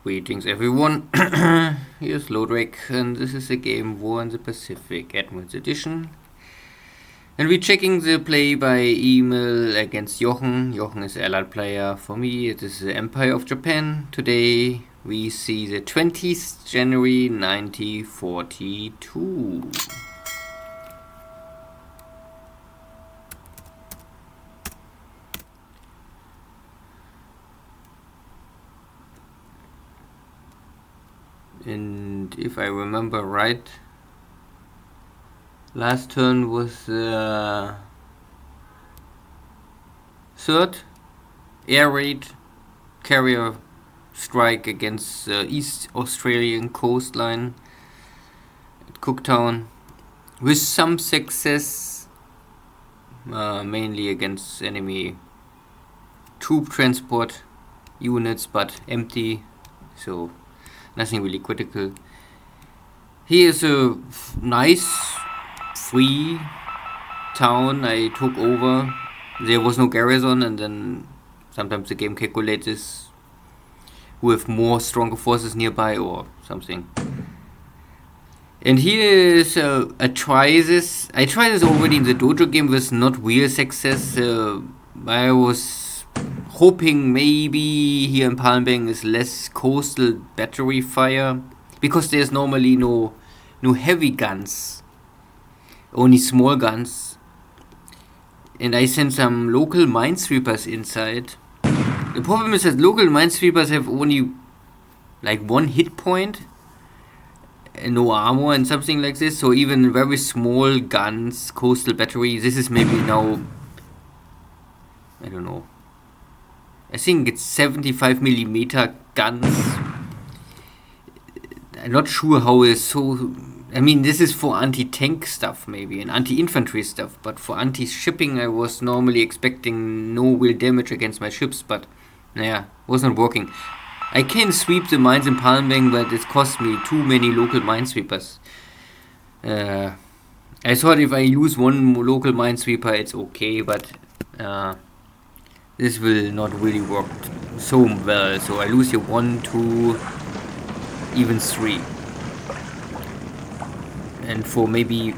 Greetings everyone, here's Lodrik and this is the game War in the Pacific Admirals Edition. And we're checking the play by email against Jochen. Jochen is allied player. For me it is the Empire of Japan. Today we see the 20th January 1942. And if I remember right, last turn was third air raid carrier strike against the East Australian coastline at Cooktown with some success, mainly against enemy troop transport units, but empty, so nothing really critical. Here's a nice free town I took over. There was no garrison, and then sometimes the game calculates this with more stronger forces nearby or something. And here is a try this. I tried this already in the dojo game with not real success. I was hoping maybe here in Palmbang is less coastal battery fire, because there's normally no heavy guns, only small guns. And I sent some local minesweepers inside. The problem is that local minesweepers have only like one hit point and no armor and something like this, so even very small guns, coastal battery, this is maybe now, I don't know, I think it's 75mm guns. I'm not sure how it's so. I mean, this is for anti-tank stuff maybe and anti-infantry stuff, but for anti-shipping I was normally expecting no real damage against my ships, but yeah, wasn't working. I can sweep the mines in Palmbang, but it cost me too many local minesweepers. I thought if I use one local minesweeper it's okay, but this will not really work so well, so I lose here 1, 2, even 3. And for maybe,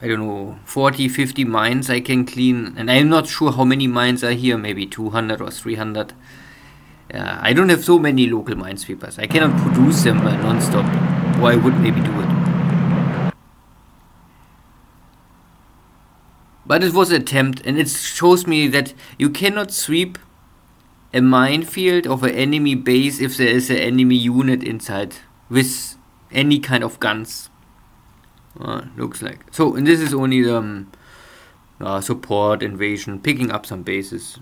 I don't know, 40, 50 mines I can clean, and I'm not sure how many mines are here, maybe 200 or 300. I don't have so many local minesweepers. I cannot produce them non-stop, or I would maybe do it. But it was an attempt, and it shows me that you cannot sweep a minefield of an enemy base if there is an enemy unit inside with any kind of guns. Looks like. So, and this is only support, invasion, picking up some bases.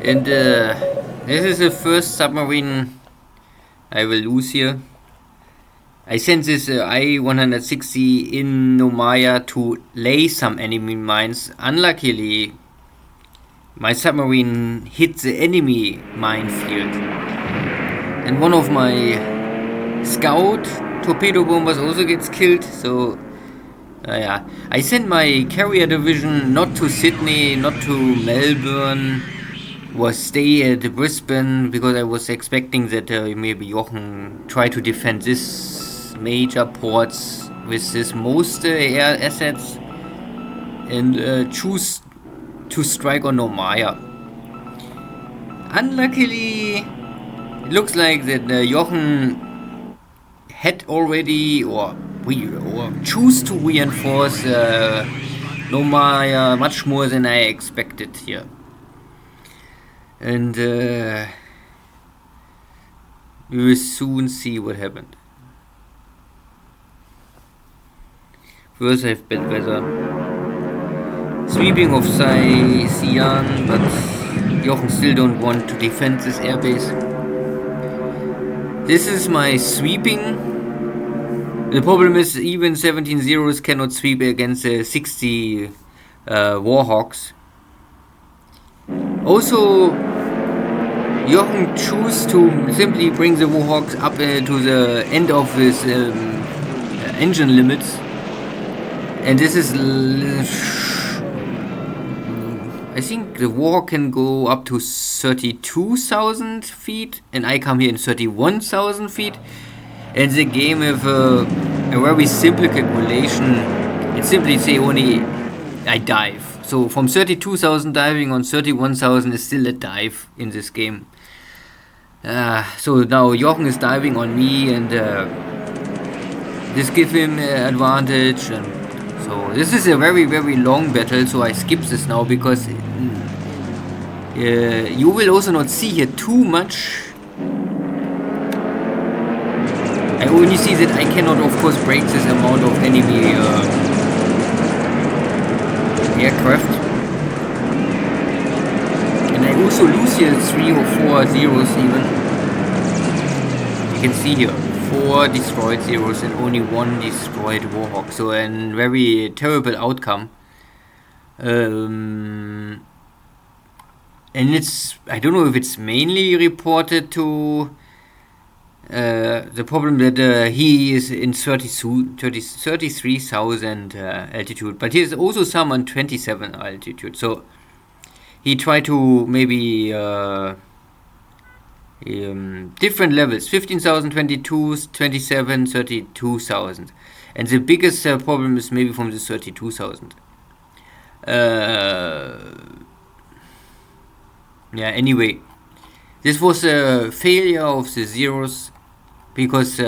And this is the first submarine I will lose here. I sent this I-160 in Nomaya to lay some enemy mines. Unluckily, my submarine hit the enemy minefield. And one of my scout torpedo bombers also gets killed, so yeah. I sent my carrier division not to Sydney, not to Melbourne, or stay at Brisbane, because I was expecting that maybe Jochen try to defend this major ports with his most air assets and choose to strike on Nomaya. Unluckily, it looks like that Jochen had already or choose to reinforce Nomaya much more than I expected here. And we will soon see what happened. First I have bad weather. sweeping of Xi'an, but Jochen still don't want to defend this airbase. This is my sweeping. The problem is even 17 zeros cannot sweep against 60 Warhawks. Also, Jochen choose to simply bring the Warhawks up to the end of his engine limits, and this is I think the Warhawk can go up to 32,000 feet, and I come here in 31,000 feet, and the game with a very simple calculation. It simply say only I dive. So from 32,000 diving on 31,000 is still a dive in this game. So now Jochen is diving on me, and this gives him advantage. And so this is a very long battle. So I skip this now because you will also not see here too much. I only see that I cannot, of course, break this amount of enemy aircraft. And I also lose here 3 or 4 zeros even. You can see here 4 destroyed zeros and only 1 destroyed Warhawk. So a very terrible outcome. And it's, I don't know if it's mainly reported to the problem that he is in 33,000 altitude, but he is also some on 27 altitude. So he tried to maybe different levels: 15,000, 22, 27, 32,000, and the biggest problem is maybe from the 32,000. Yeah. Anyway, this was a failure of the zeros. Because,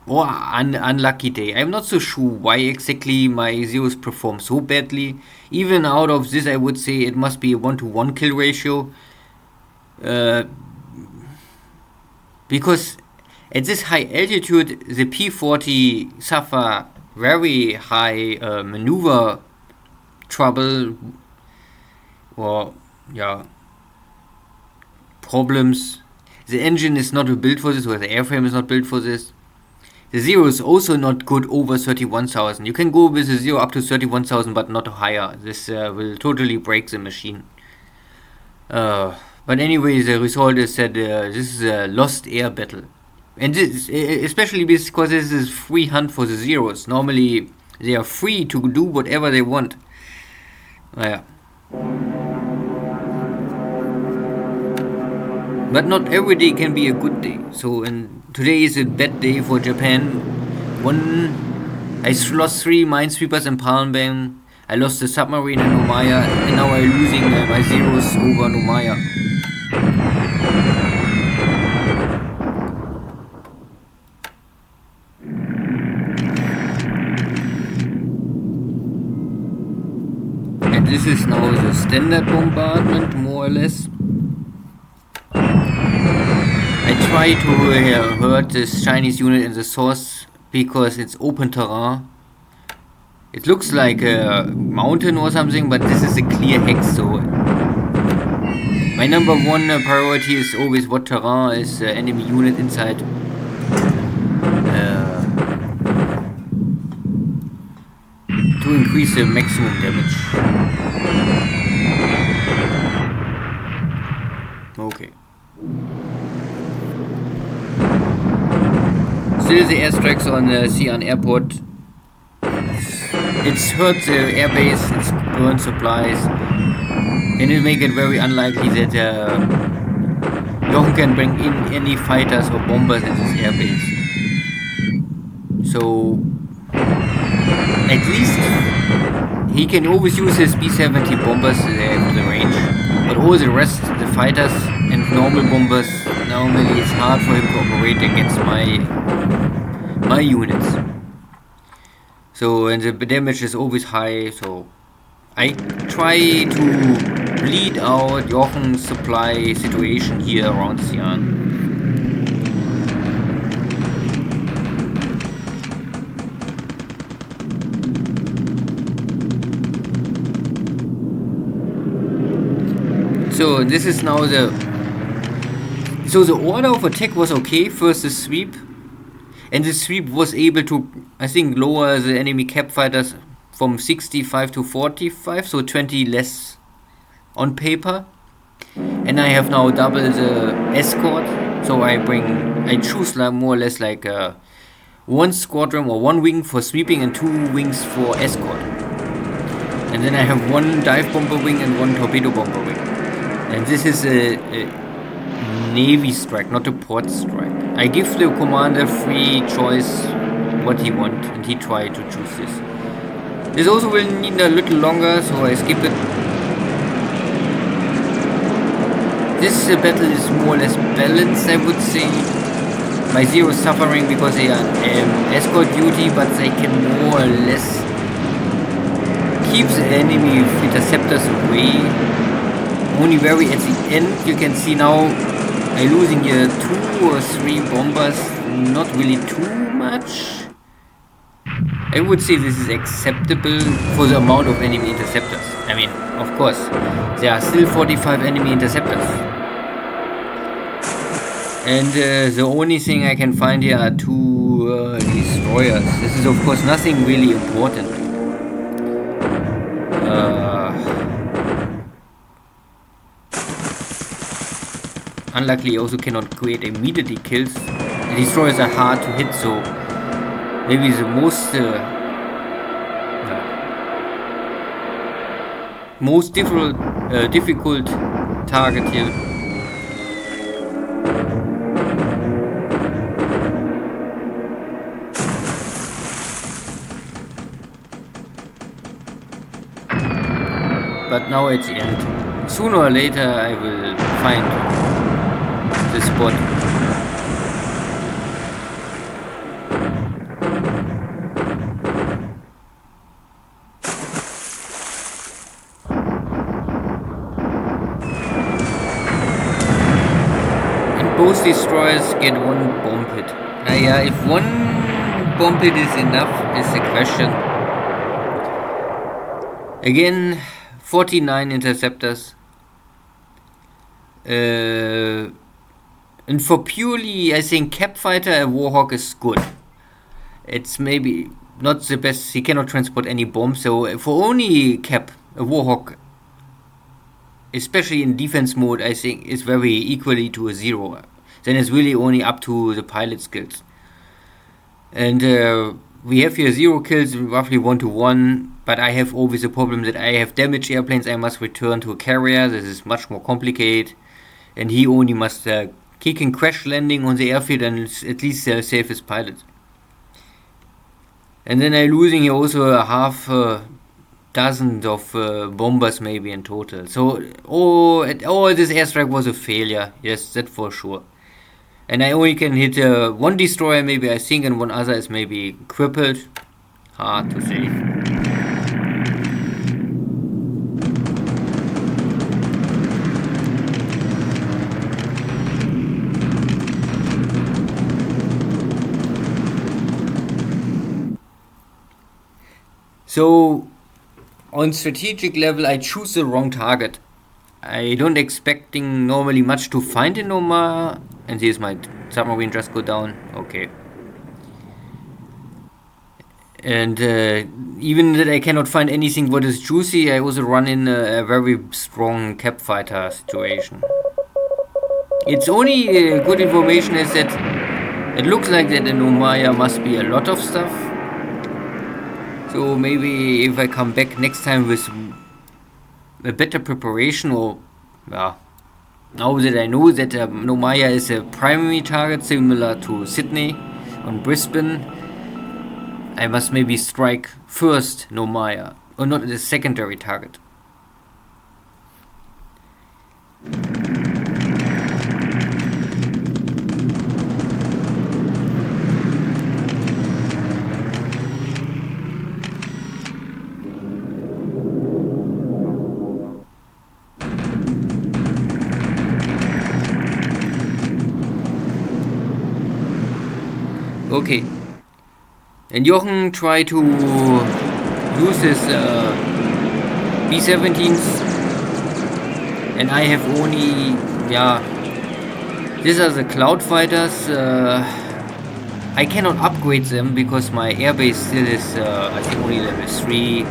unlucky day. I'm not so sure why exactly my zeros perform so badly. Even out of this, I would say it must be a 1-to-1 kill ratio. Because at this high altitude, the P-40 suffer very high maneuver trouble. Or, problems. The engine is not built for this, or the airframe is not built for this. The zero is also not good over 31,000. You can go with a zero up to 31,000, but not higher. This will totally break the machine. But anyway, the result is that this is a lost air battle. And this, especially because this is free hunt for the zeros. Normally, they are free to do whatever they want. But not every day can be a good day. So, and today is a bad day for Japan. I lost 3 minesweepers in Palmbang. I lost the submarine in Nomaya, and now I'm losing my zeros over Nomaya. And this is now the standard bombardment, more or less. I try to hurt this Chinese unit in the source because it's open terrain. It looks like a mountain or something, but this is a clear hex. So my number 1 priority is always what terrain is enemy unit inside. To increase the maximum damage. Okay. Still the airstrikes on Xi'an airport. It's hurt the airbase, it's burned supplies, and it make it very unlikely that Jochen can bring in any fighters or bombers in this airbase. So at least he can always use his B-70 bombers there for the range, but all the rest, the fighters and normal bombers, normally it's hard for him to operate against my units. So, and the damage is always high, so I try to bleed out Jochen's supply situation here around Xi'an. So this is now the... So the order of attack was okay. First the sweep. And the sweep was able to, I think, lower the enemy cap fighters from 65 to 45. So 20 less on paper. And I have now double the escort. So I choose like more or less like one squadron or one wing for sweeping and 2 wings for escort. And then I have 1 dive bomber wing and 1 torpedo bomber wing. And this is a navy strike, not a port strike. I give the commander free choice what he wants, and he tried to choose this. This also will need a little longer, so I skip it. This battle is more or less balanced, I would say. My Zero is suffering because they are escort duty, but they can more or less keep the enemy interceptors away. Only very at the end you can see now I'm losing here 2 or 3 bombers, not really too much. I would say this is acceptable for the amount of enemy interceptors. I mean, of course, there are still 45 enemy interceptors. And the only thing I can find here are 2 destroyers. This is of course nothing really important. Unluckily, I also cannot create immediately kills. The destroyers are hard to hit, so maybe the most difficult target here. But now at the end, sooner or later I will find the spot. And both destroyers get 1 bomb hit. Yeah, if 1 bomb hit is enough is the question. Again, 49 interceptors. And for purely, I think, cap fighter, a Warhawk is good. It's maybe not the best. He cannot transport any bombs. So for only cap, a Warhawk, especially in defense mode, I think is very equally to a Zero. Then it's really only up to the pilot skills. And we have here 0 kills, roughly 1-to-1. But I have always a problem that I have damaged airplanes. I must return to a carrier. This is much more complicated. And he only must kick and crash landing on the airfield and at least save his pilot. And then I'm losing here also a half dozen of bombers maybe in total. So this airstrike was a failure. Yes, that for sure. And I only can hit 1 destroyer maybe, I think, and 1 other is maybe crippled. Hard to say. So, on strategic level, I choose the wrong target. I don't expecting normally much to find in Omaha, and here's my submarine just go down. Okay. And even that I cannot find anything what is juicy, I also run in a very strong cap fighter situation. It's only good information is that it looks like that in Omaha must be a lot of stuff. So maybe if I come back next time with a better preparation, or now that I know that Nomaya is a primary target similar to Sydney on Brisbane, I must maybe strike first Nomaya, or not the secondary target. Okay, and Jochen tried to use his B-17s and I have only, yeah, these are the cloud fighters. I cannot upgrade them because my airbase still is, I think, only level 3.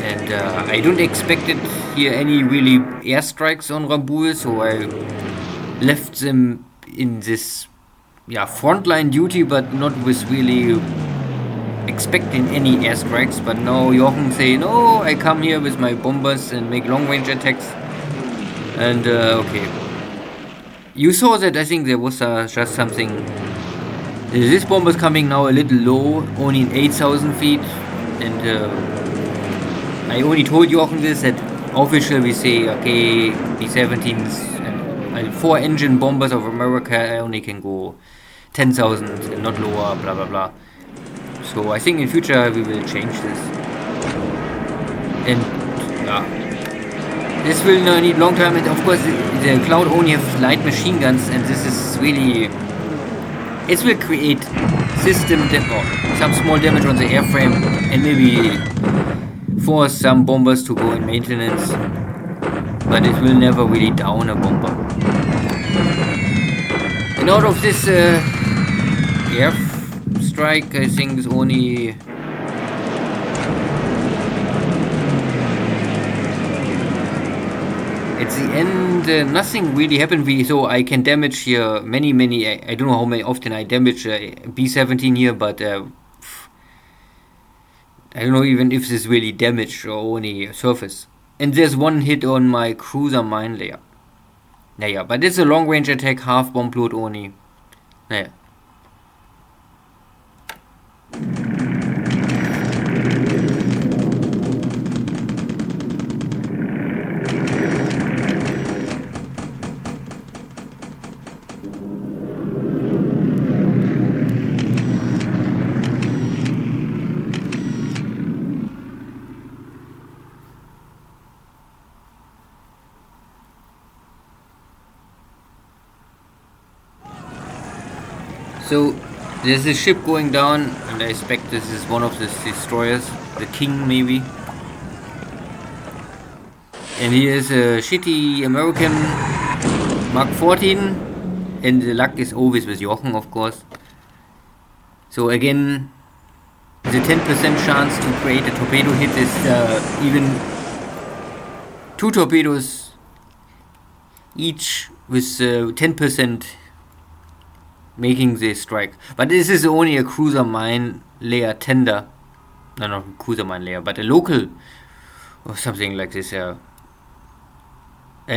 And I don't expect it here any really airstrikes on Rambul, so I left them in this, yeah, frontline duty, but not with really expecting any airstrikes. But now Jochen say, no, I come here with my bombers and make long range attacks. And okay, you saw that. I think there was just something. This bomber is coming now a little low, only in 8,000 feet, and I only told Jochen this, that officially we say, okay, B-17s and 4 engine bombers of America only can go 10,000 and not lower, blah blah blah. So I think in future we will change this. And this will not need long time, and of course the cloud only have light machine guns, and this is really, it will create some small damage on the airframe and maybe force some bombers to go in maintenance, but it will never really down a bomber. And out of this air strike, I think is only at the end nothing really happened. So I can damage here many I don't know how many often I damage B-17 here, but I don't know even if this is really damage or only surface. And there's one hit on my cruiser mine layer. Naja, but it's a long range attack, half bomb load only. Naja. So there's a ship going down, and I expect this is one of the destroyers, the King maybe. And here's a shitty American Mark 14, and the luck is always with Jochen, of course. So again, the 10% chance to create a torpedo hit is even 2 torpedoes each with 10% making the strike. But this is only a cruiser mine layer tender. No, not cruiser mine layer, but a local or something like this. A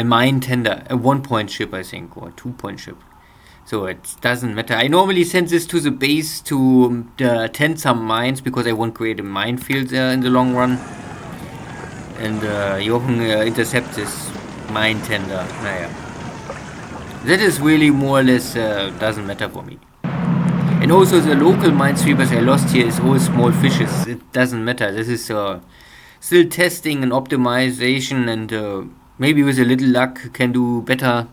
mine tender, a 1-point ship, I think, or a 2-point ship. So it doesn't matter. I normally send this to the base to tend some mines because I won't create a minefield in the long run. And Jochen intercept this mine tender. Naja. That is really more or less doesn't matter for me. And also the local minesweepers I lost here is all small fishes. It doesn't matter. This is still testing and optimization, and maybe with a little luck can do better.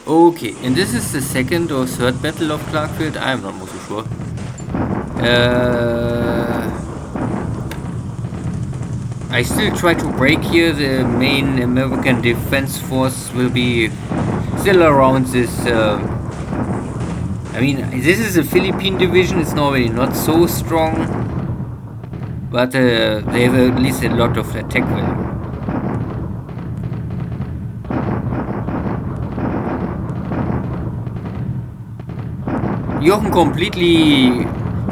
Okay, and this is the second or third battle of Clarkfield. I'm not more so sure. I still try to break here. The main American Defense Force will be still around this. I mean, this is a Philippine division. It's normally not so strong, but they have at least a lot of attack value. Jochen completely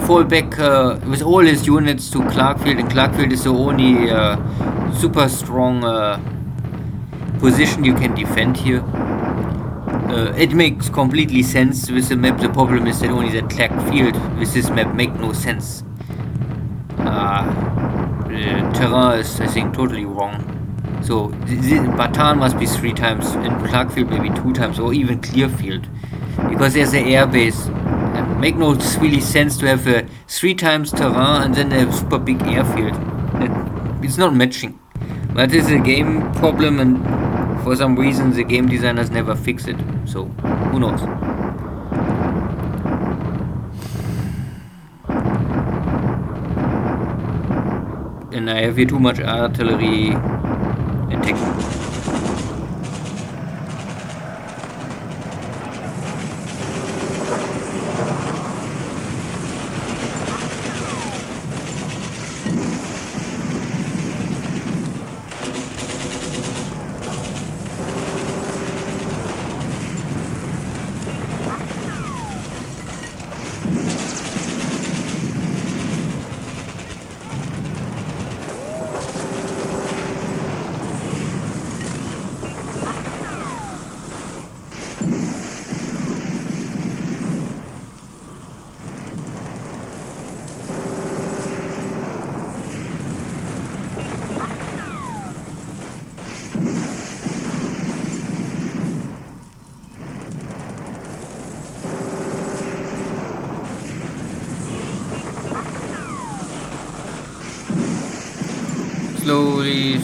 fall back with all his units to Clarkfield, and Clarkfield is the only super strong position you can defend here. It makes completely sense with the map. The problem is that only that Clarkfield with this map make no sense. The terrain is, I think, totally wrong. So Bataan must be 3 times, and Clarkfield maybe 2 times, or even Clearfield, because there's an airbase make no really sense to have 3 times terrain and then a super big airfield. It's not matching. But it's a game problem, and for some reason the game designers never fix it. So who knows? And I have here too much artillery attacking. Slowly.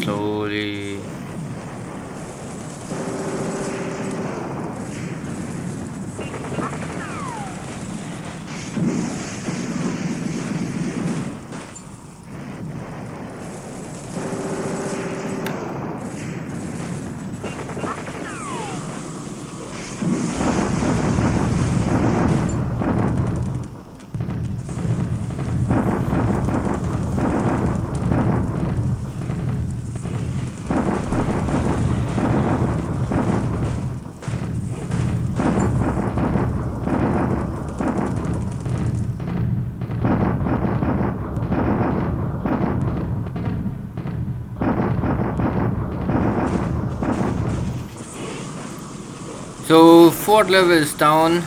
So fort level is down.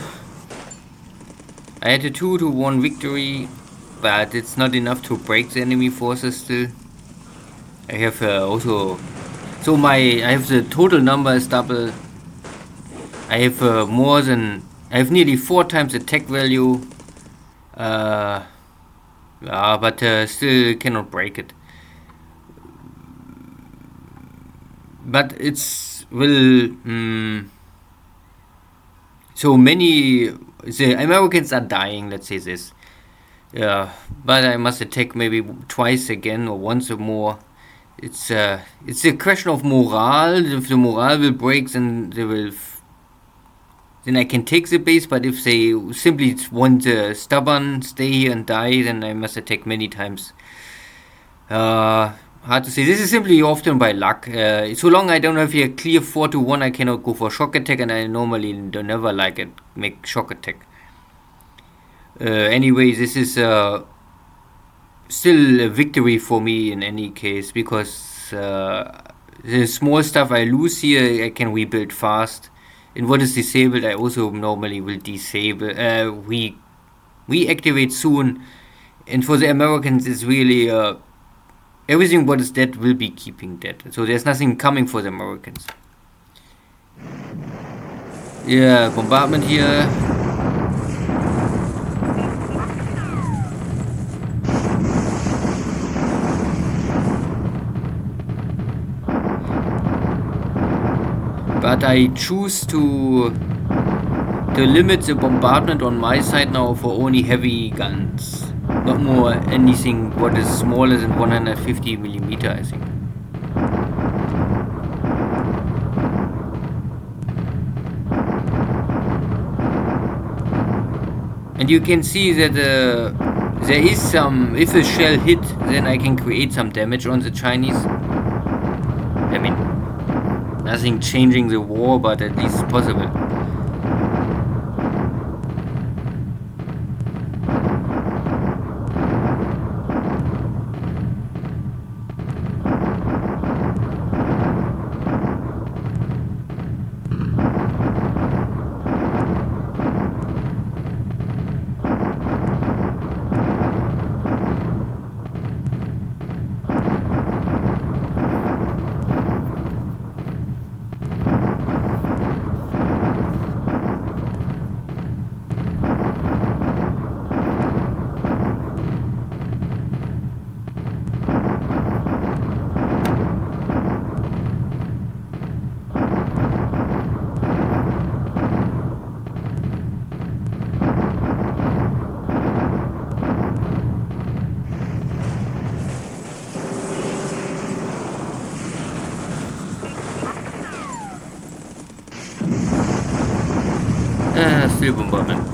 I had a 2-1 victory, but it's not enough to break the enemy forces still. I have also, so I have the total number is double. I have I have nearly 4 times attack value. But still cannot break it. But it's so many, the Americans are dying, let's say this. Yeah, but I must attack maybe twice again or once or more. It's a question of morale. If the morale will break, then then I can take the base. But if they simply want stubborn, stay here and die, then I must attack many times. Hard to say. This is simply often by luck. So long I don't have here clear 4-1, I cannot go for shock attack, and I normally don't never like it. Make shock attack. Anyway, this is still a victory for me in any case, because the small stuff I lose here I can rebuild fast, and what is disabled I also normally will disable. Reactivate soon, and for the Americans it's really everything what is dead will be keeping dead. So there's nothing coming for the Americans. Yeah, bombardment here. But I choose to limit the bombardment on my side now for only heavy guns. Not more anything what is smaller than 150 millimeter, I think. And you can see that there is some, if a shell hit, then I can create some damage on the Chinese. I mean, nothing changing the war, but at least it's possible. Still bombardment.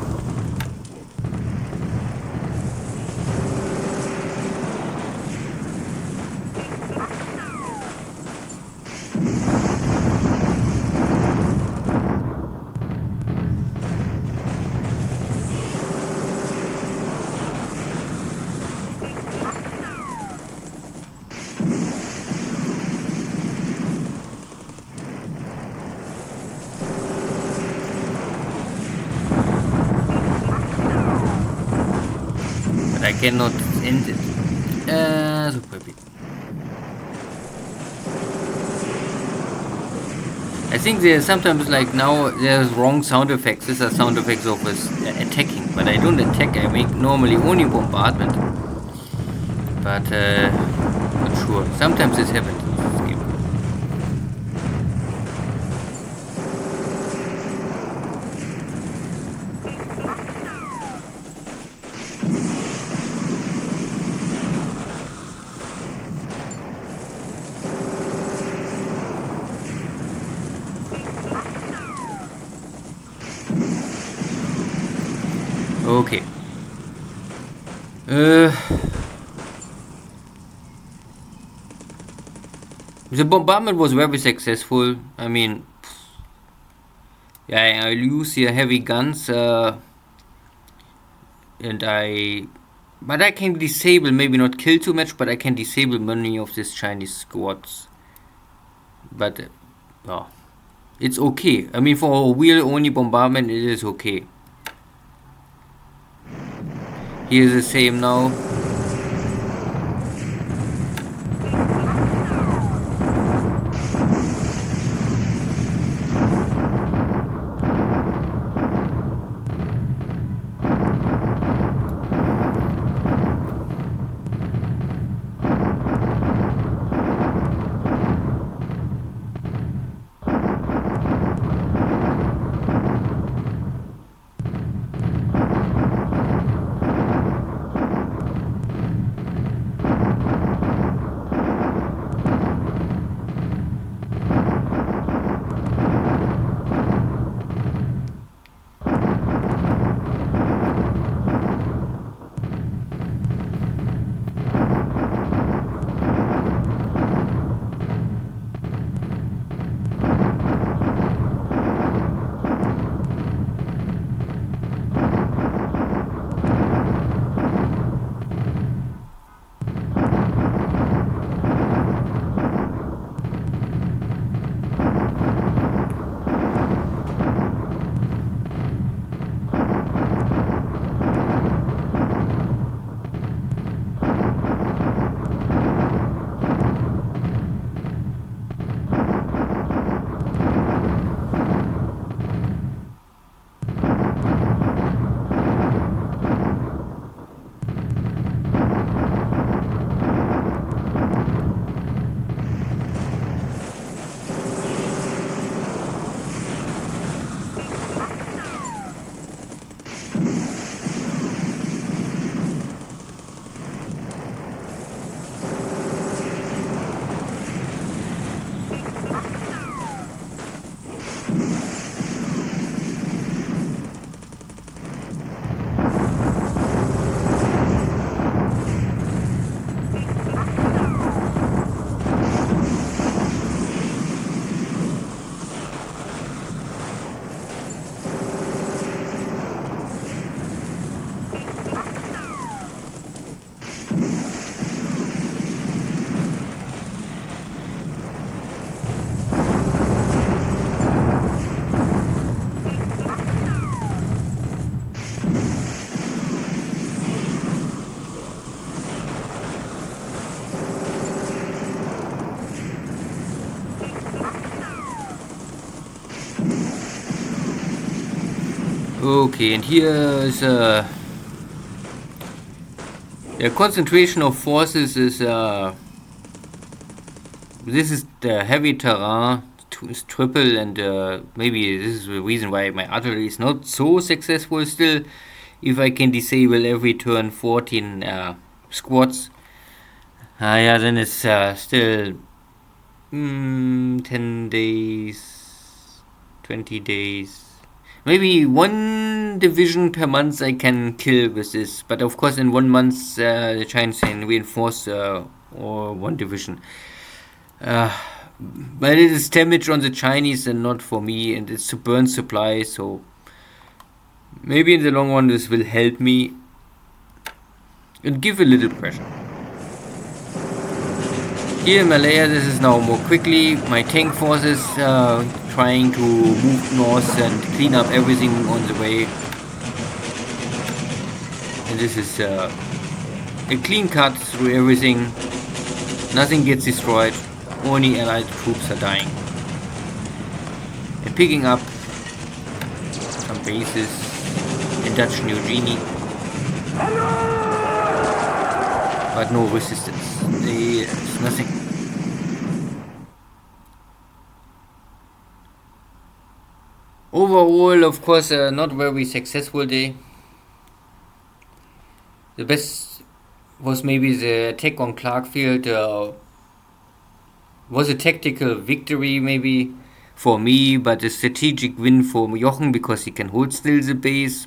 I cannot end it. Super bit. I think there's sometimes like now there's wrong sound effects. These are sound effects of us attacking, but I don't attack. I make normally only bombardment. But not sure. Sometimes this happens in this game. Okay. The bombardment was very successful. I mean, yeah, I use here heavy guns, and but I can disable, maybe not kill too much, but I can disable many of these Chinese squads. But, oh, it's okay. I mean, for a wheel only bombardment, it is okay. Here's the same now. Okay, and here is the concentration of forces is this is the heavy terrain is triple, and maybe this is the reason why my artillery is not so successful still. If I can disable every turn 14 squads, yeah, then it's still 10 days, 20 days. maybe one division per month I can kill with this, but of course in 1 month the Chinese can reinforce or one division. But it is damage on the Chinese and not for me, and it's a burn supply, so maybe in the long run this will help me and give a little pressure. Here in Malaya, this is now more quickly. My tank forces trying to move north and clean up everything on the way. And this is a clean cut through everything. Nothing gets destroyed. Only allied troops are dying. And picking up some bases in Dutch New Guinea. But no resistance. There's nothing. Overall, of course, not very successful day. The best was maybe the attack on Clarkfield. Was a tactical victory maybe for me, but a strategic win for Jochen because he can hold still the base.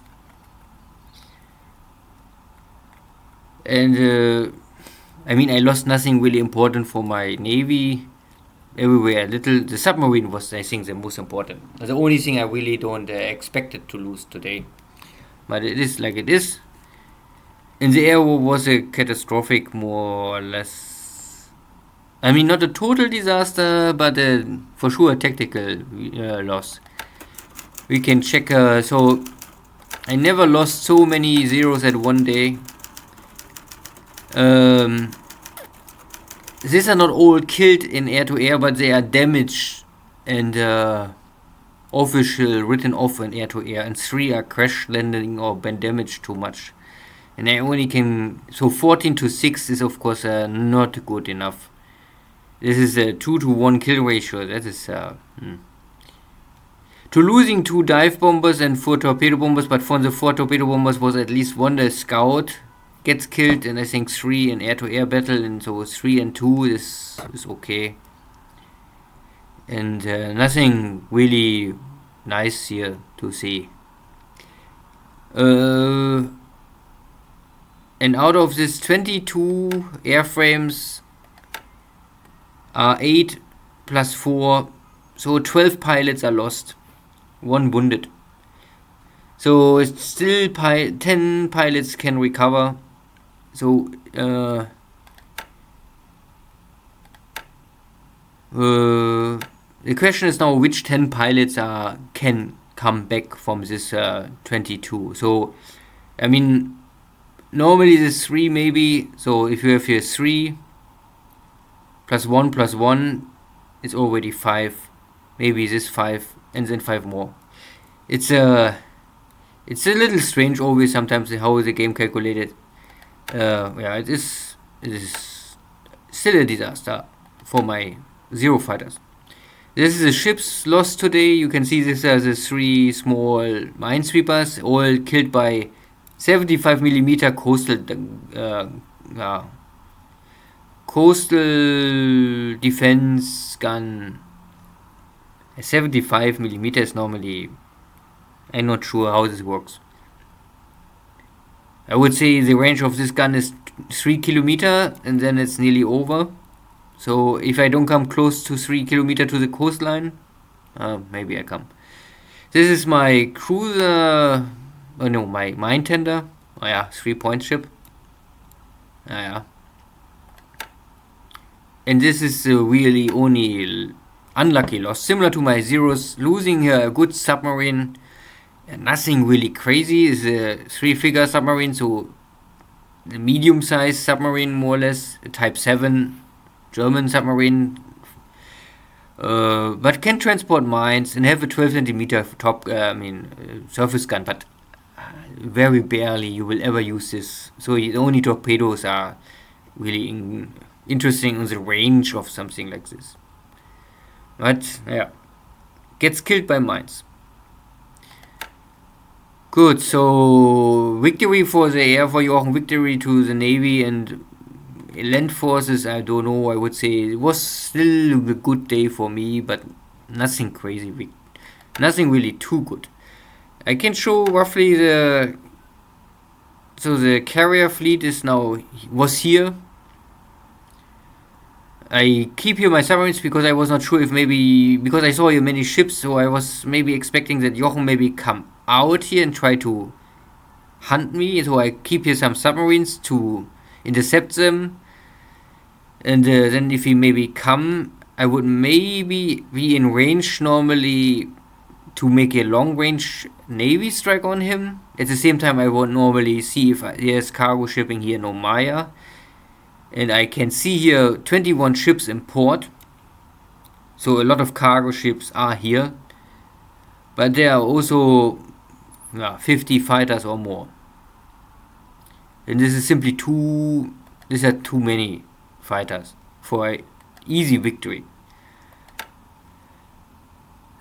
And I mean, I lost nothing really important for my navy. Everywhere little. The submarine was, I think, the most important. The only thing I really don't expect it to lose today. But it is like it is. And the air war was a catastrophic, more or less. I mean, not a total disaster, but for sure a tactical loss. We can check. So I never lost so many zeros at one day. These are not all killed in air-to-air, but they are damaged and official written off in air-to-air, and 3 are crash landing or been damaged too much. And I only can... So 14 to 6 is of course not good enough. This is a 2 to 1 kill ratio. That is... To losing 2 dive bombers and 4 torpedo bombers, but from the 4 torpedo bombers was at least 1 scout gets killed, and I think 3 in air-to-air battle, and so 3 and 2 is okay. And nothing really nice here to see. And out of this 22 airframes are 8 plus 4, so 12 pilots are lost, 1 wounded. So it's still 10 pilots can recover. So the question is now which 10 pilots can come back from this 22. So I mean, normally there's 3 maybe. So if you have here 3 plus 1 it's already 5. Maybe this 5 and then 5 more. It's a little strange always sometimes how the game calculated. Yeah, it is still a disaster for my Zero fighters. This is the ships lost today. You can see this as the 3 small minesweepers, all killed by 75mm coastal defense gun. 75mm is normally... I'm not sure how this works. I would say the range of this gun is 3 kilometer, and then it's nearly over. So if I don't come close to 3 kilometer to the coastline, maybe I come. This is my cruiser, my mine tender. Oh yeah, 3-point ship. Yeah. And this is really only unlucky loss, similar to my zeros. Losing a good submarine. Nothing really crazy. Is a 3-figure submarine, so the medium-sized submarine, more or less, a Type 7 German submarine, but can transport mines and have a 12cm top, surface gun, but very barely you will ever use this. So the only torpedoes are really interesting on the range of something like this. But yeah, gets killed by mines. Good, so victory for the air for Jochen, victory to the navy and land forces. I don't know, I would say it was still a good day for me, but nothing crazy, nothing really too good. I can show roughly the carrier fleet was here. I keep here my submarines because I was not sure if because I saw here many ships, so I was maybe expecting that Jochen maybe come out here and try to hunt me, so I keep here some submarines to intercept them, and then if he maybe come, I would maybe be in range normally to make a long range navy strike on him. At the same time, I would normally see if there's cargo shipping here in Omaya, and I can see here 21 ships in port, so a lot of cargo ships are here, but there are also 50 fighters or more, and this is simply these are too many fighters for an easy victory.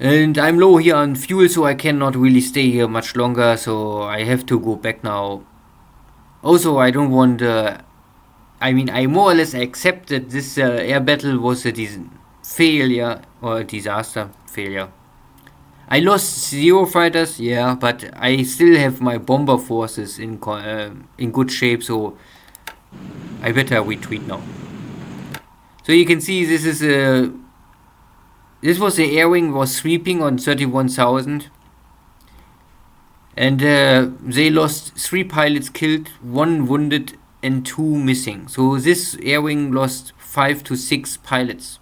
And I'm low here on fuel, so I cannot really stay here much longer, so I have to go back now. Also, I don't want I more or less accept that this air battle was a failure or a disaster failure. I lost 0 fighters, yeah, but I still have my bomber forces in good shape, so I better retreat now. So you can see this was the air wing was sweeping on 31,000, and they lost 3 pilots killed, 1 wounded, and 2 missing. So this air wing lost 5 to 6 pilots,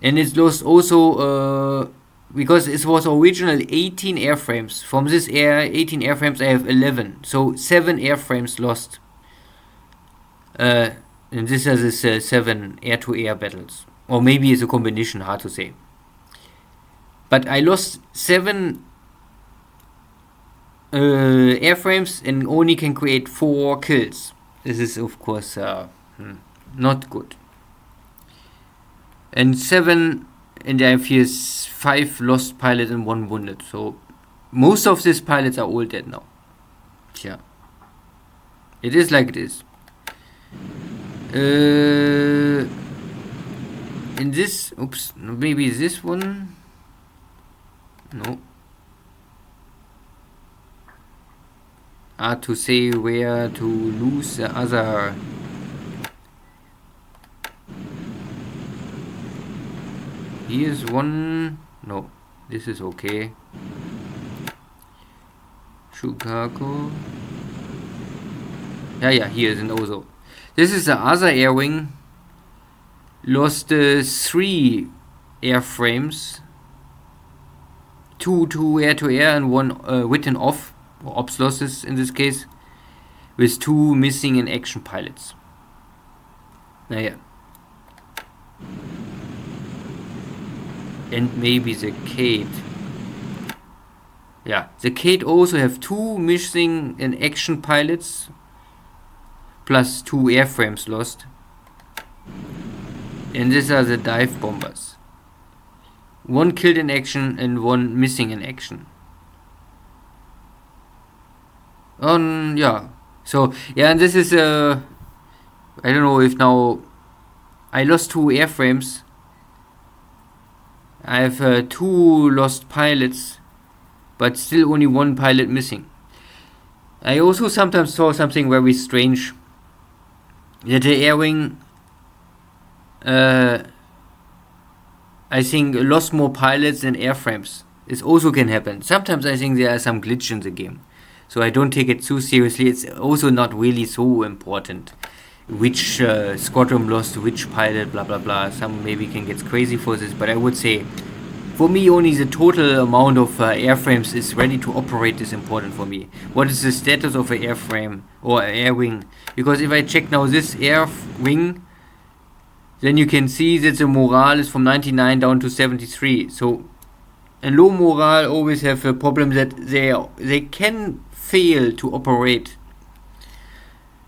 and it lost also because it was originally 18 airframes. From this 18 airframes, I have 11, so 7 airframes lost. And this is 7 air-to-air battles, or maybe it's a combination, hard to say. But I lost 7 airframes and only can create 4 kills. This is of course not good. And I have here 5 lost pilots and 1 wounded. So most of these pilots are all dead now. Yeah, it is like it is. In this, maybe this one. No. To say where to lose the other. Here's one. No, this is okay. Chicago. Yeah, here is an Ozo. This is the other air wing. Lost 3 airframes. 2 air-to-air and 1 written off, or ops losses in this case, with 2 missing in action pilots. Naja. And maybe the Kate. Yeah, the Kate also have 2 missing in action pilots, plus 2 airframes lost. And these are the dive bombers. 1 killed in action and 1 missing in action. Yeah. So, yeah, and this is I don't know if now I lost 2 airframes. I have 2 lost pilots, but still only 1 pilot missing. I also sometimes saw something very strange. That the air wing, I think, lost more pilots than airframes. This also can happen. Sometimes I think there are some glitch in the game, so I don't take it too seriously. It's also not really so important which squadron lost which pilot, blah blah blah. Some maybe can get crazy for this, but I would say for me only the total amount of airframes is ready to operate is important for me. What is the status of an airframe or an air wing? Because if I check now this air wing, then you can see that the morale is from 99 down to 73. So, and low morale always have a problem that they can fail to operate.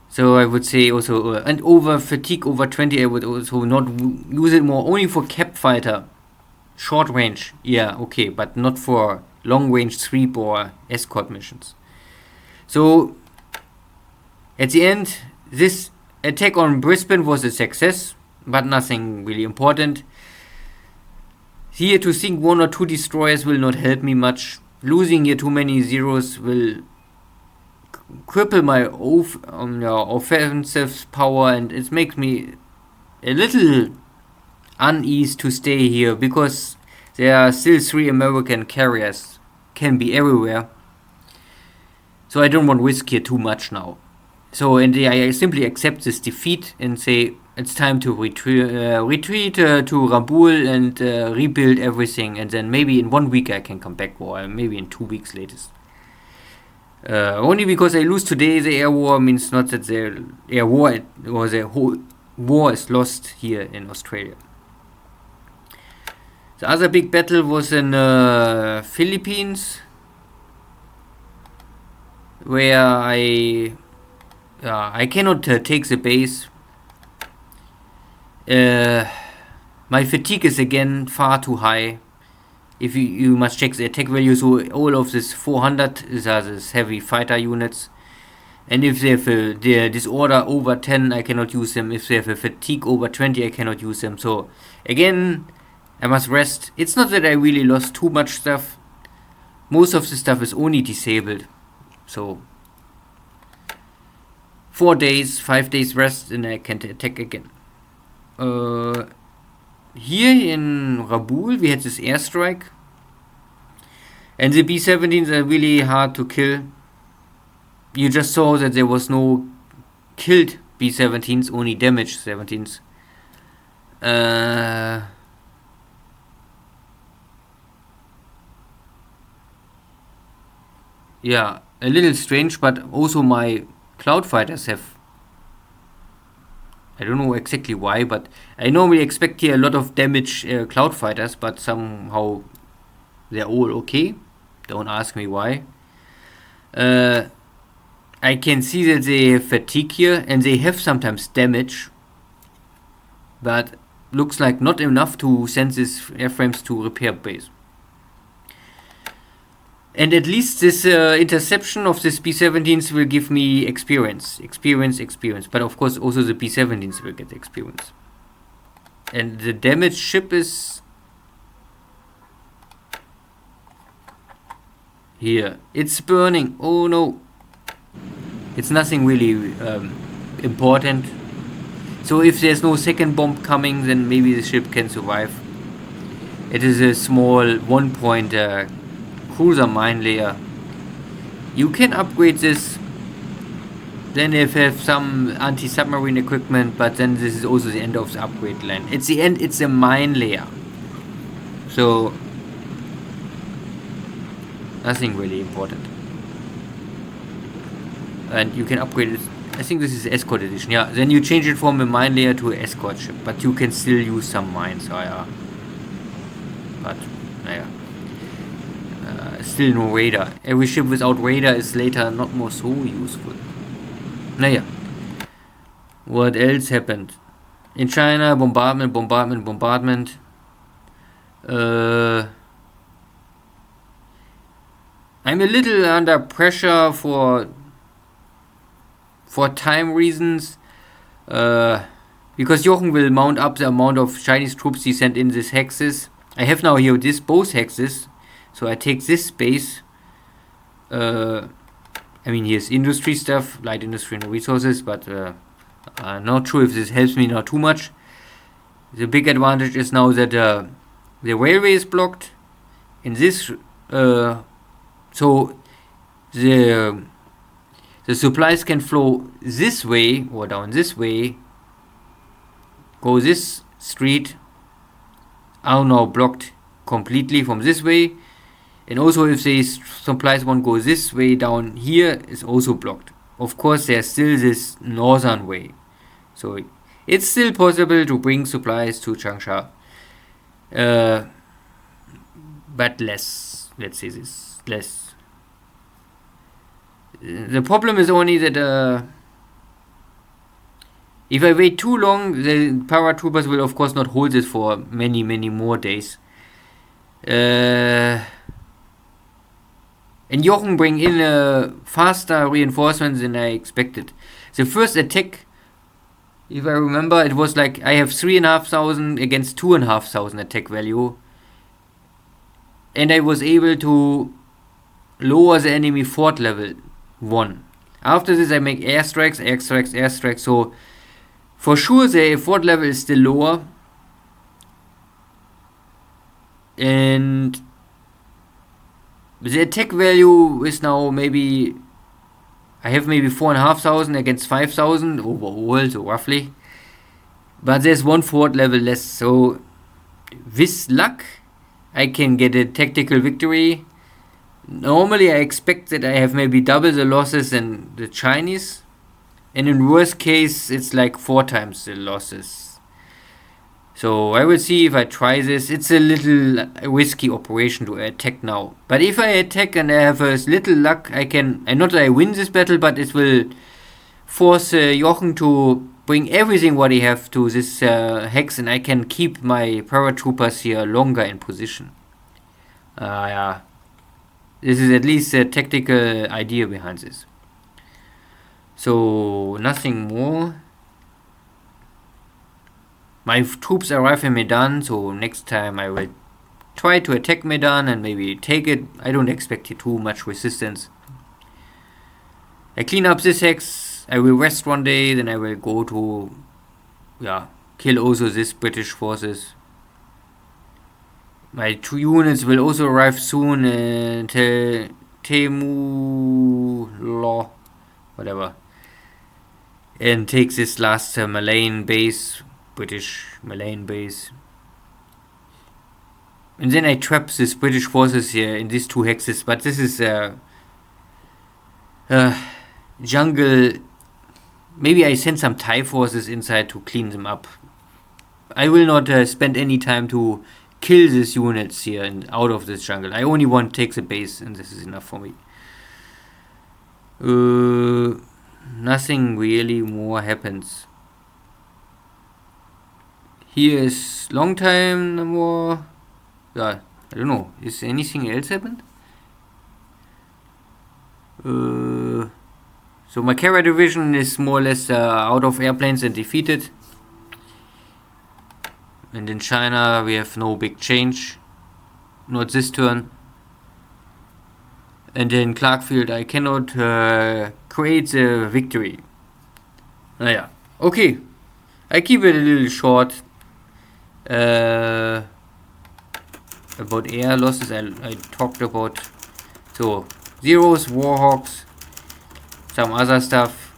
So I would say also, and over fatigue over 20, I would also not use it more, only for cap fighter, short range, yeah, okay, but not for long range sweep or escort missions. So at the end, this attack on Brisbane was a success, but nothing really important. Here to sink 1 or 2 destroyers will not help me much. losing here too many zeros will cripple my offensive power, and it makes me a little uneasy to stay here, because there are still 3 American carriers, can be everywhere. So I don't want to risk here too much now. So I simply accept this defeat and say it's time to retreat to Rabaul and rebuild everything, and then maybe in 1 week I can come back, or maybe in 2 weeks latest. Only because I lose today the air war means not that the air war or the whole war is lost here in Australia. The other big battle was in Philippines, where I cannot take the base. My fatigue is again far too high. If you must check the attack value, so all of this 400 are this heavy fighter units. And if they have the disorder over 10, I cannot use them. If they have a fatigue over 20, I cannot use them. So again, I must rest. It's not that I really lost too much stuff. Most of the stuff is only disabled. So 4 days, 5 days rest, and I can attack again. Here in Rabaul we had this airstrike, and the B-17s are really hard to kill. You just saw that there was no killed B-17s, only damaged 17s. Yeah, a little strange, but also my cloud fighters have, I don't know exactly why, but I normally expect here a lot of damage cloud fighters, but somehow they're all okay. Don't ask me why. I can see that they have fatigue here, and they have sometimes damage, but looks like not enough to send these airframes to repair base. And at least this interception of this B-17s will give me experience. But of course also the B-17s will get experience. And the damaged ship is here. It's burning. Oh no. It's nothing really important. So if there's no second bomb coming, then maybe the ship can survive. It is a small 1-point cruiser mine layer. You can upgrade this. Then if you have some anti-submarine equipment, but then this is also the end of the upgrade line. It's the end, it's a mine layer. So nothing really important. And you can upgrade it. I think this is escort edition. Yeah, then you change it from a mine layer to an escort ship, but you can still use some mines. But still no radar. Every ship without radar is later not more so useful. What else happened? In China, bombardment. I'm a little under pressure for time reasons, because Jochen will mount up the amount of Chinese troops he sent in this hexes. I have now here both hexes, so I take this base. Here's industry stuff, light industry and resources, but I'm not sure if this helps me now too much. The big advantage is now that the railway is blocked. In this, so the supplies can flow this way or down this way, go this street, are now blocked completely from this way. And also if the supplies won't go this way down here, is also blocked. Of course there's still this northern way, so it's still possible to bring supplies to Changsha, but less, let's say this, less. The problem is only that if I wait too long, the paratroopers will of course not hold this for many more days. And Jochen bring in faster reinforcements than I expected. The first attack, if I remember, it was like I have 3,500 against 2,500 attack value, and I was able to lower the enemy fort level 1. After this I make airstrikes, airstrikes, airstrikes, so for sure the fort level is still lower. And the attack value is now maybe, I have maybe 4,500 against 5,000 overall, so roughly. But there's one fort level less, so with luck I can get a tactical victory. Normally I expect that I have maybe double the losses than the Chinese, and in worst case it's like 4 times the losses. So I will see if I try this. It's a little risky operation to attack now, but if I attack and I have a little luck, I can, and not that I win this battle, but it will force Jochen to bring everything what he have to this hex, and I can keep my paratroopers here longer in position. Yeah. This is at least a tactical idea behind this. So nothing more. My troops arrive in Medan, so next time I will try to attack Medan and maybe take it. I don't expect too much resistance. I clean up this hex, I will rest one day, then I will go to, kill also this British forces. My 2 units will also arrive soon in Temu whatever, and take this last Malayan base, British Malayan base. And then I trap this British forces here in these 2 hexes, but this is jungle. Maybe I send some Thai forces inside to clean them up. I will not spend any time to kill these units here and out of this jungle. I only want to take the base, and this is enough for me. Nothing really more happens. Here is long time no more. I don't know. Is anything else happened? So my carrier division is more or less out of airplanes and defeated. And in China we have no big change. Not this turn. And in Clarkfield I cannot create a victory. Okay. I keep it a little short. About air losses I talked about. So Zeros, Warhawks, some other stuff,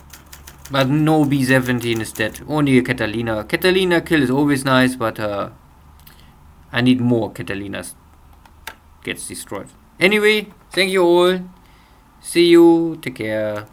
but no B-17 is dead, only a Catalina. Catalina kill is always nice, but I need more Catalinas gets destroyed. Anyway, thank you all, see you, take care.